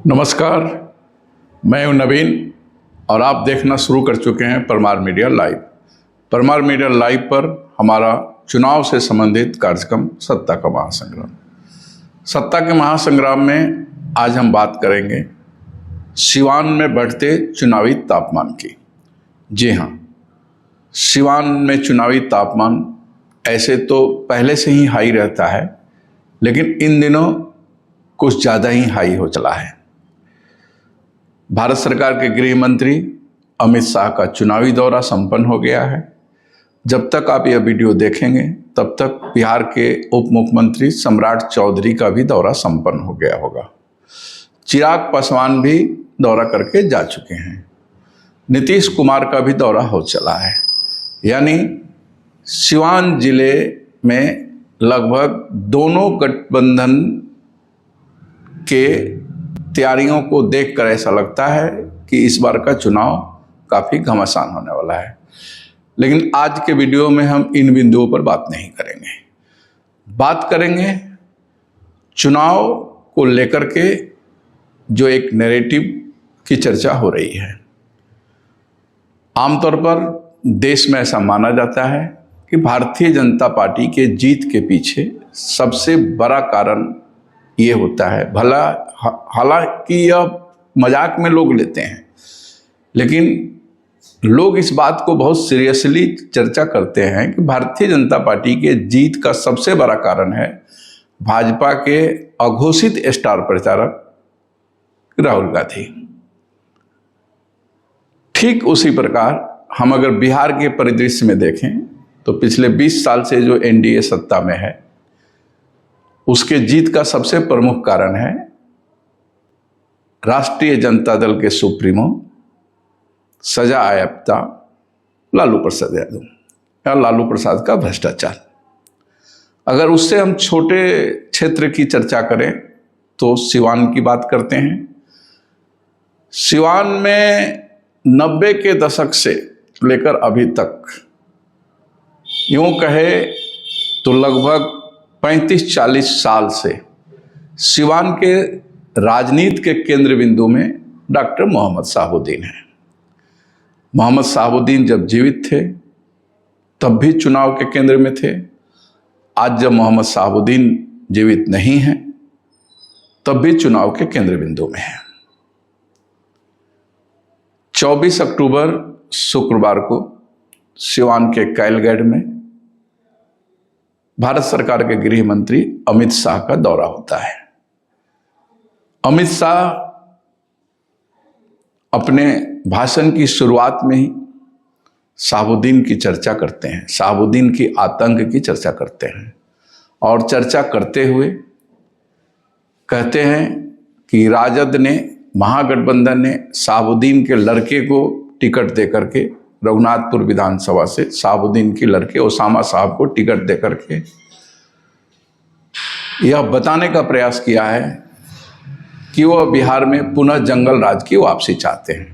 नमस्कार, मैं हूं नवीन और आप देखना शुरू कर चुके हैं Parmar media live. Parmar media live पर हमारा चुनाव से संबंधित कार्यक्रम सत्ता का महासंग्राम। सत्ता के महासंग्राम में आज हम बात करेंगे सिवान में बढ़ते चुनावी तापमान की। जी हाँ, सिवान में चुनावी तापमान ऐसे तो पहले से ही हाई रहता है, लेकिन इन दिनों कुछ ज़्यादा ही हाई हो चला है। भारत सरकार के गृह मंत्री अमित शाह का चुनावी दौरा संपन्न हो गया है। जब तक आप यह वीडियो देखेंगे तब तक बिहार के उप मुख्यमंत्री सम्राट चौधरी का भी दौरा संपन्न हो गया होगा। चिराग पासवान भी दौरा करके जा चुके हैं। नीतीश कुमार का भी दौरा हो चला है। यानी सिवान जिले में लगभग दोनों गठबंधन के तैयारियों को देखकर ऐसा लगता है कि इस बार का चुनाव काफ़ी घमासान होने वाला है। लेकिन आज के वीडियो में हम इन बिंदुओं पर बात नहीं करेंगे। बात करेंगे चुनाव को लेकर के जो एक नैरेटिव की चर्चा हो रही है। आमतौर पर देश में ऐसा माना जाता है कि भारतीय जनता पार्टी के जीत के पीछे सबसे बड़ा कारण ये होता है, भला हालांकि यह मजाक में लोग लेते हैं, लेकिन लोग इस बात को बहुत सीरियसली चर्चा करते हैं कि भारतीय जनता पार्टी के जीत का सबसे बड़ा कारण है भाजपा के अघोषित स्टार प्रचारक राहुल गांधी। ठीक उसी प्रकार हम अगर बिहार के परिदृश्य में देखें तो पिछले 20 साल से जो एनडीए सत्ता में है उसके जीत का सबसे प्रमुख कारण है राष्ट्रीय जनता दल के सुप्रीमो सजा आयप्ता लालू प्रसाद यादव या लालू प्रसाद का भ्रष्टाचार। अगर उससे हम छोटे क्षेत्र की चर्चा करें तो सिवान की बात करते हैं। सिवान में 90 के दशक से लेकर अभी तक यूं कहे तो लगभग 35-40 साल से सिवान के राजनीति के केंद्र बिंदु में डॉक्टर मोहम्मद शाहबुद्दीन है। मोहम्मद शाहबुद्दीन जब जीवित थे तब भी चुनाव के केंद्र में थे। आज जब मोहम्मद शाहबुद्दीन जीवित नहीं हैं तब भी चुनाव के केंद्र बिंदु में है। 24 अक्टूबर शुक्रवार को सिवान के कैलगढ़ में भारत सरकार के गृह मंत्री अमित शाह का दौरा होता है। अमित शाह अपने भाषण की शुरुआत में ही शाहबुद्दीन की चर्चा करते हैं, शाहबुद्दीन की आतंक की चर्चा करते हैं और चर्चा करते हुए कहते हैं कि राजद ने, महागठबंधन ने शाहबुद्दीन के लड़के को टिकट दे करके, रघुनाथपुर विधानसभा से शाहबुद्दीन के लड़के ओसामा साहब को टिकट दे करके यह बताने का प्रयास किया है कि वह बिहार में पुनः जंगल राज की वापसी चाहते हैं।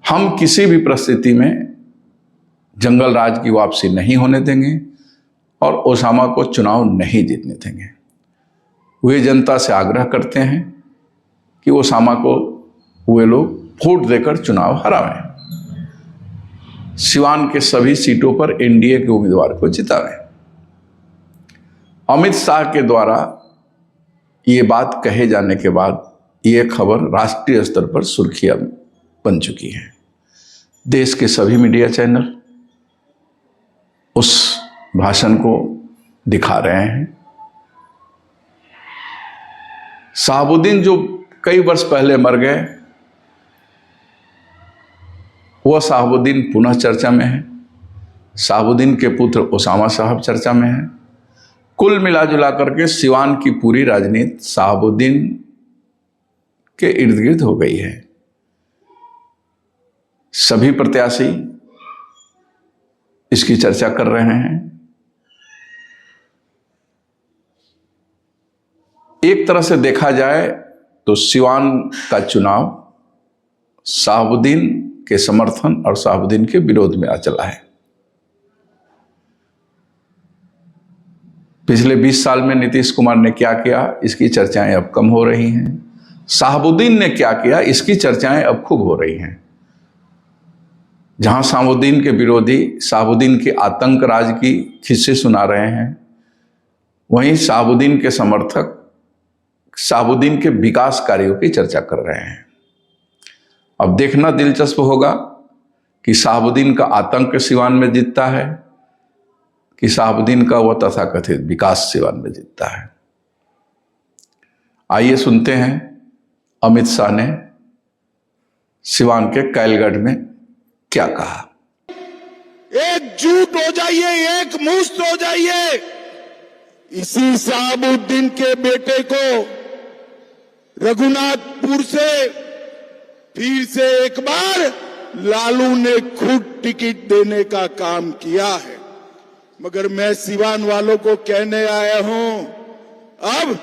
हम किसी भी परिस्थिति में जंगल राज की वापसी नहीं होने देंगे और ओसामा को चुनाव नहीं जीतने देंगे। वे जनता से आग्रह करते हैं कि ओसामा को वे लोग वोट देकर चुनाव हरावें, सिवान के सभी सीटों पर एनडीए के उम्मीदवार को जितावें। अमित शाह के द्वारा ये बात कहे जाने के बाद ये खबर राष्ट्रीय स्तर पर सुर्खियां बन चुकी है। देश के सभी मीडिया चैनल उस भाषण को दिखा रहे हैं। शाहबुद्दीन जो कई वर्ष पहले मर गए, वह शाहबुद्दीन पुनः चर्चा में है। शाहबुद्दीन के पुत्र ओसामा साहब चर्चा में हैं। कुल मिला जुला करके सिवान की पूरी राजनीति शाहबुद्दीन के इर्द गिर्द हो गई है। सभी प्रत्याशी इसकी चर्चा कर रहे हैं। एक तरह से देखा जाए तो सिवान का चुनाव शाहबुद्दीन के समर्थन और शाहबुद्दीन के विरोध में आ चला है। पिछले 20 साल में नीतीश कुमार ने क्या किया, इसकी चर्चाएं अब कम हो रही हैं। शहाबुद्दीन ने क्या किया, इसकी चर्चाएं अब खूब हो रही हैं। जहां शहाबुद्दीन के विरोधी शहाबुद्दीन के आतंक राज की किस्से सुना रहे हैं, वहीं शहाबुद्दीन के समर्थक शहाबुद्दीन के विकास कार्यों की चर्चा कर रहे हैं। अब देखना दिलचस्प होगा कि शहाबुद्दीन का आतंक सिवान में जीतता है कि शहाबुद्दीन का वह तथाकथित विकास सिवान में जीतता है। आइए सुनते हैं अमित शाह ने सिवान के कैलगढ़ में क्या कहा। एकजुट हो जाइए, एक मुश्त हो जाइए। इसी शहाबुद्दीन के बेटे को रघुनाथपुर से फिर से एक बार लालू ने खुद टिकट देने का काम किया है। मगर मैं सिवान वालों को कहने आया हूं, अब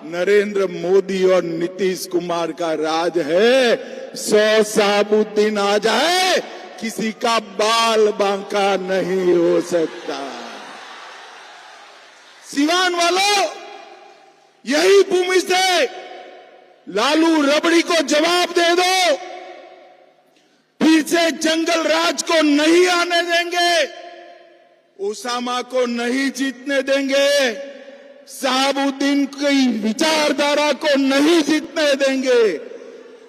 नरेंद्र मोदी और नीतीश कुमार का राज है। 100 शहाबुद्दीन आ जाए, किसी का बाल बांका नहीं हो सकता। सिवान वालों, यही भूमि से लालू रबड़ी को जवाब दे दो। फिर से जंगल राज को नहीं आने देंगे, ओसामा को नहीं जीतने देंगे, शहाबुद्दीन की विचारधारा को नहीं जीतने देंगे।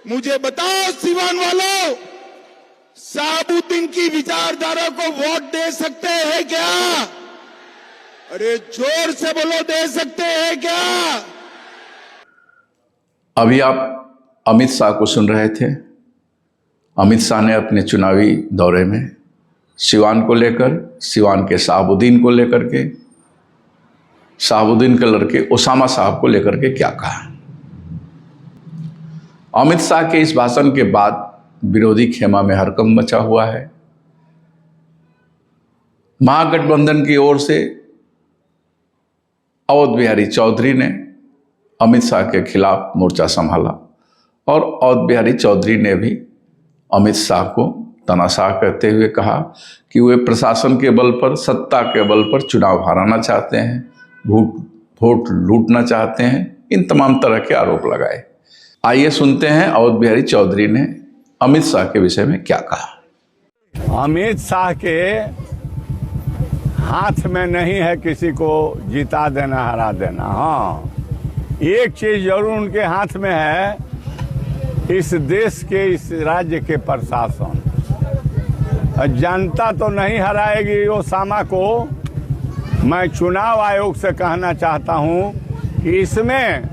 मुझे बताओ सिवान वालों, शहाबुद्दीन की विचारधारा को वोट दे सकते हैं क्या? अरे जोर से बोलो, दे सकते हैं क्या? अभी आप अमित शाह को सुन रहे थे। अमित शाह ने अपने चुनावी दौरे में सिवान को लेकर, सिवान के शहाबुद्दीन को लेकर के, शहाबुद्दीन के लड़के ओसामा साहब को लेकर के क्या कहा। अमित शाह के इस भाषण के बाद विरोधी खेमा में हड़कंप मचा हुआ है। महागठबंधन की ओर से अवध बिहारी चौधरी ने अमित शाह के खिलाफ मोर्चा संभाला और अवध बिहारी चौधरी ने भी अमित शाह को तनाशाह करते हुए कहा कि वे प्रशासन के बल पर, सत्ता के बल पर चुनाव हराना चाहते हैं, वोट लूटना चाहते हैं। इन तमाम तरह के आरोप लगाए। आइए सुनते हैं अवध बिहारी चौधरी ने अमित शाह के विषय में क्या कहा। अमित शाह के हाथ में नहीं है किसी को जिता देना, हरा देना। हाँ, एक चीज जरूर उनके हाथ में है, इस देश के, इस राज्य के प्रशासन। जनता तो नहीं हराएगी ओसामा को। मैं चुनाव आयोग से कहना चाहता हूं कि इसमें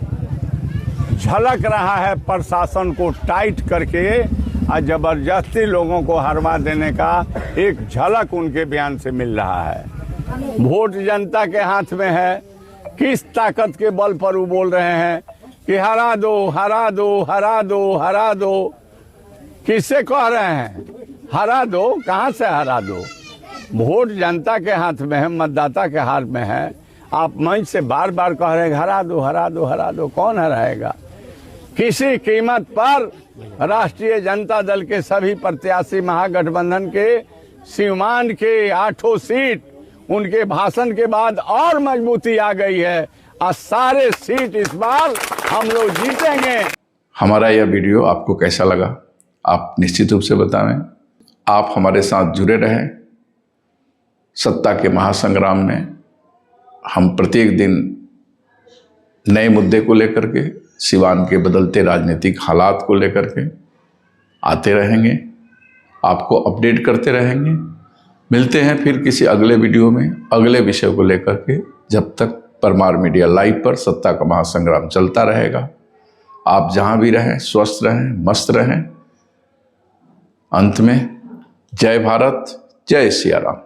झलक रहा है प्रशासन को टाइट करके और जबरदस्ती लोगों को हरवा देने का एक झलक उनके बयान से मिल रहा है। वोट जनता के हाथ में है। किस ताकत के बल पर वो बोल रहे हैं कि हरा दो, हरा दो, हरा दो, हरा दो। किससे कह रहे हैं हरा दो? कहां से हरा दो? वोट जनता के हाथ में है, मतदाता के हाथ में है। आप मंच से बार बार कह रहे हैं हरा दो, हरा दो, हरा दो। कौन हराएगा? किसी कीमत पर राष्ट्रीय जनता दल के सभी प्रत्याशी महागठबंधन के सीमांत के 8 सीट उनके भाषण के बाद और मजबूती आ गई है और सारे सीट इस बार हम लोग जीतेंगे। हमारा यह वीडियो आपको कैसा लगा, आप निश्चित रूप से बताएं। आप हमारे साथ जुड़े रहें। सत्ता के महासंग्राम में हम प्रत्येक दिन नए मुद्दे को लेकर के, सिवान के बदलते राजनीतिक हालात को लेकर के आते रहेंगे, आपको अपडेट करते रहेंगे। मिलते हैं फिर किसी अगले वीडियो में अगले विषय को लेकर के। जब तक परमार मीडिया लाइव पर सत्ता का महासंग्राम चलता रहेगा। आप जहां भी रहें, स्वस्थ रहें, मस्त रहें। अंत में जय भारत, जय सिया राम।